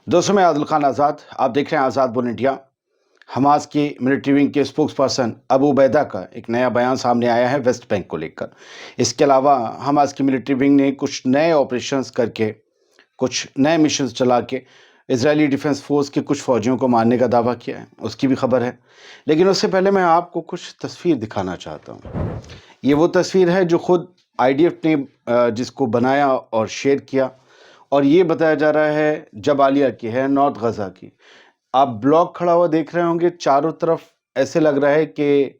दोस्तों, मैं आदिल खान आज़ाद। आप देख रहे हैं आज़ाद बोल इंडिया। हमास की मिलिट्री विंग के स्पोक्स पर्सन अबू उबैदा का एक नया बयान सामने आया है वेस्ट बैंक को लेकर। इसके अलावा हमास की मिलिट्री विंग ने कुछ नए ऑपरेशंस करके, कुछ नए मिशंस चला के इजरायली डिफेंस फोर्स के कुछ फौजियों को मारने का दावा किया है, उसकी भी खबर है। लेकिन उससे पहले मैं आपको कुछ तस्वीर दिखाना चाहता हूँ। ये वो तस्वीर है जो खुद आईडीएफ ने जिसको बनाया और शेयर किया, और ये बताया जा रहा है जबालिया की है, नॉर्थ गजा की। आप ब्लॉक खड़ा हुआ देख रहे होंगे, चारों तरफ ऐसे लग रहा है कि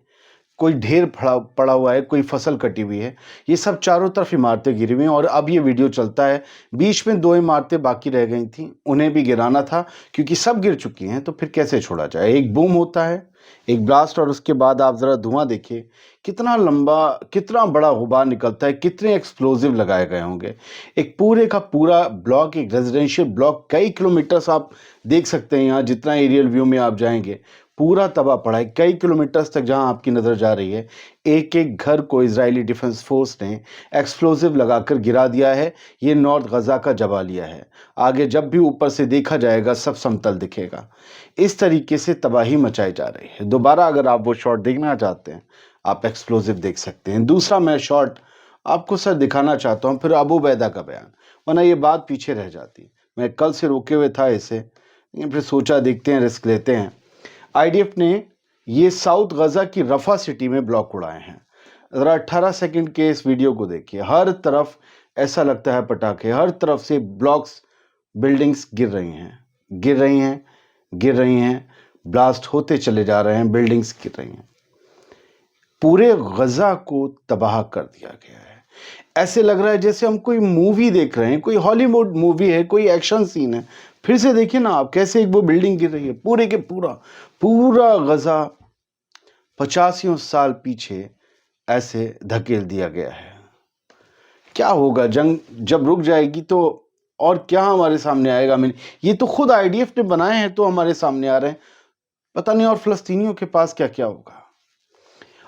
कोई ढेर पड़ा हुआ है, कोई फसल कटी हुई है। ये सब चारों तरफ इमारतें गिरी हुई हैं और अब ये वीडियो चलता है। बीच में 2 इमारतें बाकी रह गई थीं, उन्हें भी गिराना था क्योंकि सब गिर चुकी हैं, तो फिर कैसे छोड़ा जाए। एक बूम होता है, एक ब्लास्ट, और उसके बाद आप ज़रा धुआं देखिए, कितना लंबा, कितना बड़ा गुबार निकलता है, कितने एक्सप्लोजिव लगाए गए होंगे। एक पूरे का पूरा ब्लॉक, एक रेजिडेंशियल ब्लॉक, कई किलोमीटर्स आप देख सकते हैं यहाँ, जितना एरियल व्यू में आप जाएंगे पूरा तबाह पड़ा है। कई किलोमीटर्स तक जहां आपकी नज़र जा रही है, एक एक घर को इजरायली डिफेंस फोर्स ने एक्सप्लोजिव लगाकर गिरा दिया है। ये नॉर्थ गजा का जबालिया है। आगे जब भी ऊपर से देखा जाएगा सब समतल दिखेगा। इस तरीके से तबाही मचाई जा रही है। दोबारा अगर आप वो शॉट देखना चाहते हैं, आप एक्सप्लोजिव देख सकते हैं। दूसरा मैं शॉट आपको सर दिखाना चाहता हूँ, फिर अबू उबैदा का बयान, वरना ये बात पीछे रह जाती। मैं कल से रोके हुए था इसे, लेकिन फिर सोचा देखते हैं, रिस्क लेते हैं। आईडीएफ ने ये साउथ गजा की रफा सिटी में ब्लॉक उड़ाए हैं। ज़रा 18 सेकंड के इस वीडियो को देखिए। हर तरफ ऐसा लगता है पटाखे, हर तरफ से ब्लॉक्स, बिल्डिंग्स गिर रही हैं, गिर रही हैं, गिर रही हैं, ब्लास्ट होते चले जा रहे हैं, बिल्डिंग्स गिर रही हैं। पूरे गजा को तबाह कर दिया गया है। ऐसे लग रहा है जैसे हम कोई मूवी देख रहे हैं, कोई हॉलीवुड मूवी है, कोई एक्शन सीन है। फिर से देखिए ना आप, कैसे एक वो बिल्डिंग गिर रही है। पूरे के पूरा पूरा गजा 85 साल पीछे ऐसे धकेल दिया गया है। क्या होगा, जंग जब रुक जाएगी तो और क्या हमारे सामने आएगा। ये तो खुद आईडीएफ ने बनाए हैं तो हमारे सामने आ रहे हैं, पता नहीं और फ़लस्तीनियों के पास क्या क्या होगा।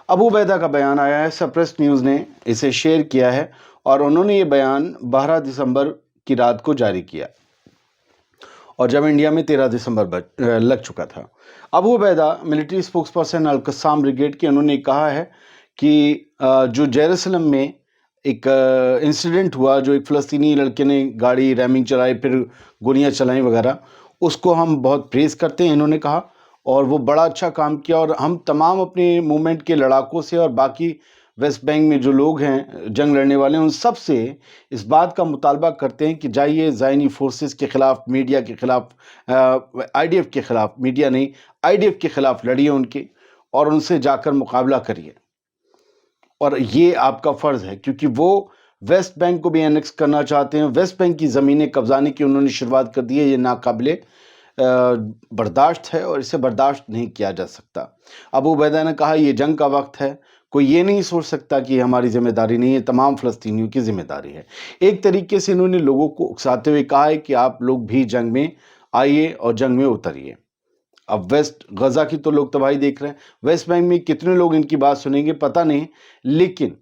अबू उबैदा का बयान आया है, सप्रेस न्यूज़ ने इसे शेयर किया है और उन्होंने ये बयान 12 दिसंबर की रात को जारी किया, और जब इंडिया में 13 दिसंबर लग चुका था। अबू उबैदा मिलिट्री स्पोक्सपर्सन अल कस्साम ब्रिगेड के, उन्होंने कहा है कि जो जेरूसलम में एक इंसिडेंट हुआ, जो एक फ़लस्तीनी लड़के ने गाड़ी रैमिंग चलाई, फिर गोलियां चलाई वगैरह, उसको हम बहुत प्रेज़ करते हैं, इन्होंने कहा, और वो बड़ा अच्छा काम किया। और हम तमाम अपने मूवमेंट के लड़ाकों से और बाकी वेस्ट बैंक में जो लोग हैं, जंग लड़ने वाले, उन सब से इस बात का मुतालबा करते हैं कि जाइए ज़ायनी फोर्सेस के ख़िलाफ़, मीडिया के ख़िलाफ़, आईडीएफ के ख़िलाफ़, मीडिया नहीं, आईडीएफ के ख़िलाफ़ लड़िए उनके, और उनसे जाकर मुकाबला करिए। और ये आपका फ़र्ज़ है, क्योंकि वो वेस्ट बैंक को भी एनेक्स करना चाहते हैं। वेस्ट बैंक की ज़मीनें कब्ज़ाने की उन्होंने शुरुआत कर दी है। ये नाकाबिले बर्दाश्त है और इसे बर्दाश्त नहीं किया जा सकता। अबू उबैदा ने कहा ये जंग का वक्त है, कोई ये नहीं सोच सकता कि हमारी जिम्मेदारी नहीं है, तमाम फ़लस्तीनियों की जिम्मेदारी है। एक तरीके से इन्होंने लोगों को उकसाते हुए कहा है कि आप लोग भी जंग में आइए और जंग में उतरिए। अब वेस्ट गजा की तो लोग तबाही देख रहे हैं, वेस्ट बैंक में कितने लोग इनकी बात सुनेंगे पता नहीं। लेकिन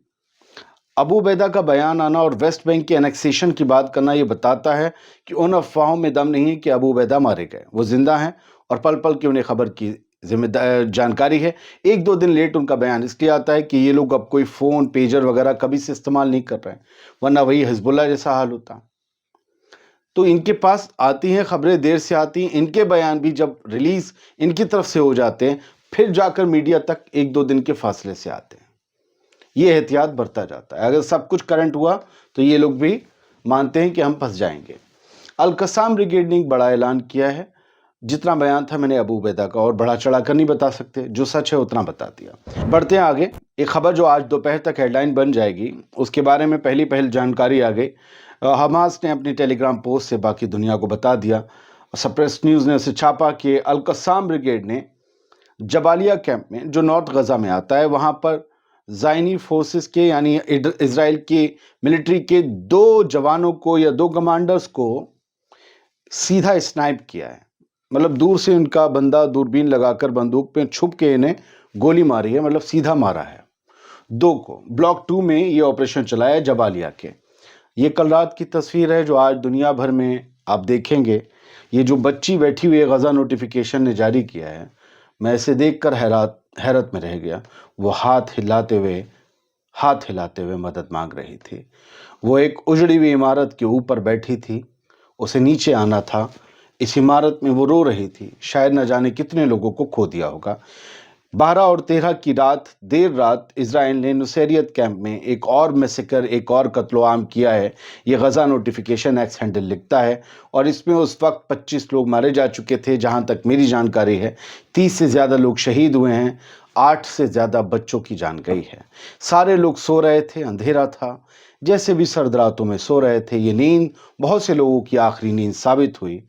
अबू उबैदा का बयान आना और वेस्ट बैंक के एनेक्सेशन की बात करना, ये बताता है कि उन अफवाहों में दम नहीं है कि अबू उबैदा मारे गए। वो जिंदा हैं और पल पल की उन्हें खबर की जानकारी है। 1-2 दिन लेट उनका बयान इसलिए आता है कि ये लोग अब कोई फ़ोन, पेजर वगैरह कभी से इस्तेमाल नहीं कर रहे हैं, वरना वही हिजबुल्लाह जैसा हाल होता। तो इनके पास आती हैं खबरें, देर से आती हैं। इनके बयान भी जब रिलीज़ इनकी तरफ से हो जाते हैं, फिर जाकर मीडिया तक 1-2 दिन के फासले से आते हैं। ये एहतियात बरता जाता है। अगर सब कुछ करंट हुआ तो ये लोग भी मानते हैं कि हम फंस जाएंगे। अल कस्साम ब्रिगेड ने एक बड़ा ऐलान किया है। जितना बयान था मैंने अबू उबैदा का, और बढ़ा चढ़ा कर नहीं बता सकते, जो सच है उतना बता दिया। बढ़ते हैं आगे। एक खबर जो आज दोपहर तक हेडलाइन बन जाएगी, उसके बारे में पहली जानकारी आ गई। हमास ने अपनी टेलीग्राम पोस्ट से बाकी दुनिया को बता दिया। सप्रेस न्यूज़ ने उसे छापा कि अल कस्साम ब्रिगेड ने जबालिया कैंप में, जो नॉर्थ गजा में आता है, वहाँ पर ज़ायनी फोर्सेस के, यानी इजराइल की मिलिट्री के 2 जवानों को या 2 कमांडर्स को सीधा स्नाइप किया है। मतलब दूर से उनका बंदा दूरबीन लगाकर बंदूक पे छुप के इन्हें गोली मारी है, मतलब सीधा मारा है 2 को। ब्लॉक 2 में ये ऑपरेशन चलाया है जबालिया के। ये कल रात की तस्वीर है जो आज दुनिया भर में آپ دیکھیں گے یہ جو بچی بیٹھی ہوئی ہے غزہ نوٹیفیکیشن نے جاری کیا ہے، میں اسے دیکھ کر حیرت میں رہ گیا۔ وہ ہاتھ ہلاتے ہوئے مدد مانگ رہی تھی۔ وہ ایک اجڑی ہوئی عمارت کے اوپر بیٹھی تھی، اسے نیچے آنا تھا۔ اس عمارت میں وہ رو رہی تھی، شاید نہ جانے کتنے لوگوں کو کھو دیا ہوگا۔ 12 اور 13 کی دیر رات اسرائیل نے نصیریت کیمپ میں ایک اور میسیکر، ایک اور قتل و عام کیا ہے۔ یہ غزہ نوٹیفیکیشن ایکس ہینڈل لکھتا ہے، اور اس میں اس وقت 25 لوگ مارے جا چکے تھے جہاں تک میری جانکاری ہے۔ 30 سے زیادہ لوگ شہید ہوئے ہیں، 8 سے زیادہ بچوں کی جان گئی ہے۔ سارے لوگ سو رہے تھے، اندھیرا تھا، جیسے بھی سرد راتوں میں سو رہے تھے۔ یہ نیند بہت سے لوگوں کی آخری نیند ثابت ہوئی،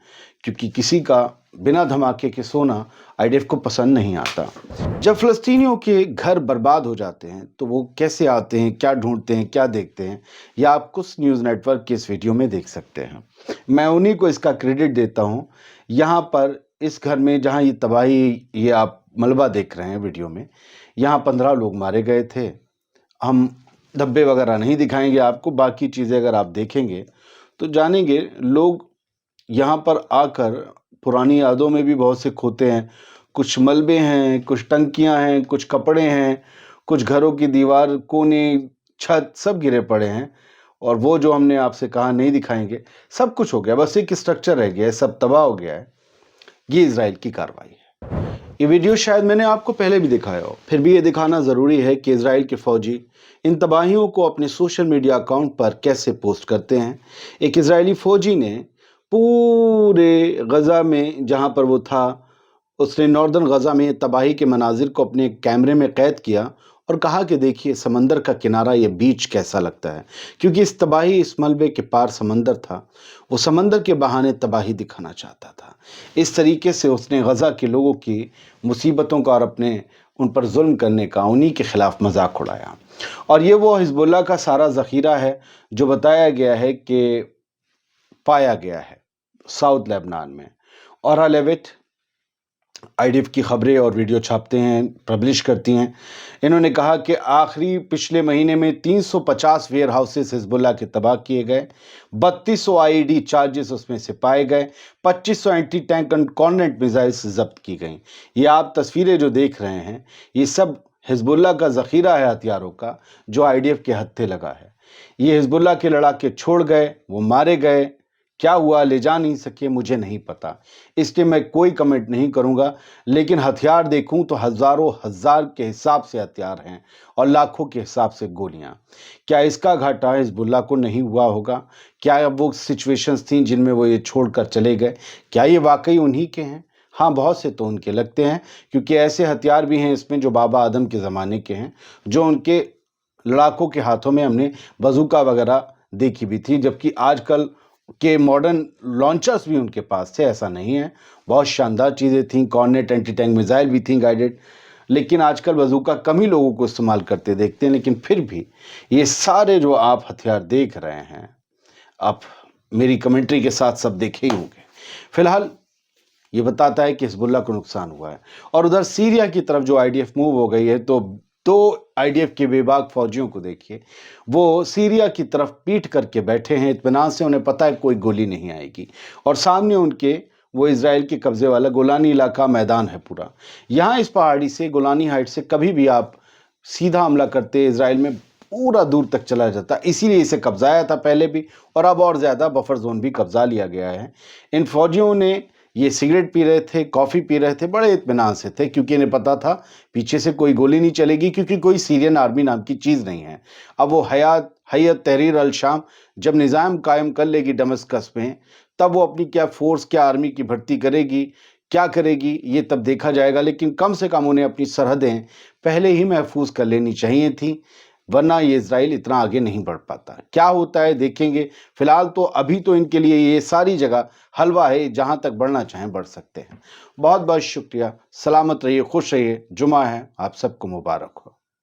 کیونکہ کسی کا بنا دھماکے کے سونا IDF کو پسند نہیں آتا۔ جب فلسطینیوں کے گھر برباد ہو جاتے ہیں تو وہ کیسے آتے ہیں، کیا ڈھونڈتے ہیں، کیا دیکھتے ہیں، یہ آپ کچھ نیوز نیٹ ورک کے اس ویڈیو میں دیکھ سکتے ہیں۔ میں انہی کو اس کا کریڈٹ دیتا ہوں۔ یہاں پر اس گھر میں جہاں یہ تباہی، یہ آپ ملبہ دیکھ رہے ہیں ویڈیو میں، یہاں 15 لوگ مارے گئے تھے۔ ہم دھبے وغیرہ نہیں دکھائیں گے آپ کو، باقی چیزیں اگر آپ دیکھیں گے تو جانیں گے لوگ یہاں پر آ کر پرانی یادوں میں بھی بہت سے کھوتے ہیں۔ کچھ ملبے ہیں، کچھ ٹنکیاں ہیں، کچھ کپڑے ہیں، کچھ گھروں کی دیوار، کونے، چھت سب گرے پڑے ہیں، اور وہ جو ہم نے آپ سے کہا نہیں دکھائیں گے، سب کچھ ہو گیا، بس ایک اسٹرکچر رہ گیا ہے، سب تباہ ہو گیا ہے۔ یہ اسرائیل کی کارروائی ہے۔ یہ ویڈیو شاید میں نے آپ کو پہلے بھی دکھایا ہو، پھر بھی یہ دکھانا ضروری ہے کہ اسرائیل کے فوجی ان تباہیوں کو اپنے سوشل میڈیا اکاؤنٹ پر کیسے پوسٹ کرتے ہیں۔ ایک اسرائیلی فوجی نے پورے غزہ میں جہاں پر وہ تھا، اس نے ناردرن غزہ میں تباہی کے مناظر کو اپنے کیمرے میں قید کیا اور کہا کہ دیکھیے سمندر کا کنارہ، یہ بیچ کیسا لگتا ہے، کیونکہ اس تباہی، اس ملبے کے پار سمندر تھا۔ وہ سمندر کے بہانے تباہی دکھانا چاہتا تھا۔ اس طریقے سے اس نے غزہ کے لوگوں کی مصیبتوں کا اور اپنے ان پر ظلم کرنے کا، انہی کے خلاف مذاق اڑایا۔ اور یہ وہ حزب اللہ کا سارا ذخیرہ ہے جو بتایا گیا ہے کہ پایا گیا ہے ساؤتھ لیبنان میں۔ اور الیوٹ IDF کی خبریں اور ویڈیو چھاپتے ہیں، پبلش کرتی ہیں۔ انہوں نے کہا کہ آخری پچھلے مہینے میں 350 ویئر ہاؤسز حزب اللہ کے تباہ کیے گئے، 3200 IED چارجز اس میں سے پائے گئے، 2500 اینٹی ٹینک اینڈ کارنٹ میزائلز ضبط کی گئیں۔ یہ آپ تصویریں جو دیکھ رہے ہیں، یہ سب حزب اللہ کا ذخیرہ ہے ہتھیاروں کا، جو IDF کے ہتھے لگا ہے۔ یہ حزب اللہ کے لڑاکے چھوڑ گئے، وہ مارے گئے، کیا ہوا لے جا نہیں سکے، مجھے نہیں پتا، اس لیے میں کوئی کمنٹ نہیں کروں گا۔ لیکن ہتھیار دیکھوں تو ہزاروں ہزار کے حساب سے ہتھیار ہیں اور لاکھوں کے حساب سے گولیاں۔ کیا اس کا گھاٹا حزب اللہ کو نہیں ہوا ہوگا؟ کیا وہ سچویشنز تھیں جن میں وہ یہ چھوڑ کر چلے گئے، کیا یہ واقعی انہی کے ہیں؟ ہاں، بہت سے تو ان کے لگتے ہیں، کیونکہ ایسے ہتھیار بھی ہیں اس میں جو بابا آدم کے زمانے کے ہیں، جو ان کے لڑاکوں کے ہاتھوں میں ہم نے بازوکا وغیرہ دیکھی بھی تھی، جبکہ آج کل کے ماڈرن لانچرز بھی ان کے پاس تھے، ایسا نہیں ہے، بہت شاندار چیزیں تھیں، کارنٹ اینٹی ٹینک میزائل بھی تھیں گائیڈڈ، لیکن آج کل بازوکا کم ہی لوگوں کو استعمال کرتے دیکھتے ہیں۔ لیکن پھر بھی یہ سارے جو آپ ہتھیار دیکھ رہے ہیں، آپ میری کمنٹری کے ساتھ سب دیکھے ہی ہوں گے۔ فی الحال یہ بتاتا ہے کہ حزب اللہ کو نقصان ہوا ہے۔ اور ادھر سیریا کی طرف جو IDF موو ہو گئی ہے، تو دو IDF کے بے باک فوجیوں کو دیکھیے، وہ سیریا کی طرف پیٹ کر کے بیٹھے ہیں اطمینان سے، انہیں پتہ ہے کوئی گولی نہیں آئے گی، اور سامنے ان کے وہ اسرائیل کے قبضے والا گولانی علاقہ میدان ہے پورا۔ یہاں اس پہاڑی سے، گولانی ہائٹ سے کبھی بھی آپ سیدھا حملہ کرتے اسرائیل میں پورا دور تک چلا جاتا، اسی لیے اسے قبضایا تھا پہلے بھی، اور اب اور زیادہ بفر زون بھی قبضہ لیا گیا ہے۔ ان فوجیوں نے یہ سگریٹ پی رہے تھے، کافی پی رہے تھے، بڑے اطمینان سے تھے، کیونکہ انہیں پتا تھا پیچھے سے کوئی گولی نہیں چلے گی، کیونکہ کوئی سیرین آرمی نام کی چیز نہیں ہے۔ اب وہ حیات تحریر الشام جب نظام قائم کر لے گی دمشق میں، تب وہ اپنی کیا فورس، کیا آرمی کی بھرتی کرے گی، کیا کرے گی، یہ تب دیکھا جائے گا۔ لیکن کم سے کم انہیں اپنی سرحدیں پہلے ہی محفوظ کر لینی چاہیے تھیں، ورنہ یہ اسرائیل اتنا آگے نہیں بڑھ پاتا۔ کیا ہوتا ہے دیکھیں گے۔ فی الحال تو ابھی تو ان کے لیے یہ ساری جگہ حلوہ ہے، جہاں تک بڑھنا چاہیں بڑھ سکتے ہیں۔ بہت بہت شکریہ، سلامت رہیے، خوش رہیے، جمعہ ہے، آپ سب کو مبارک ہو۔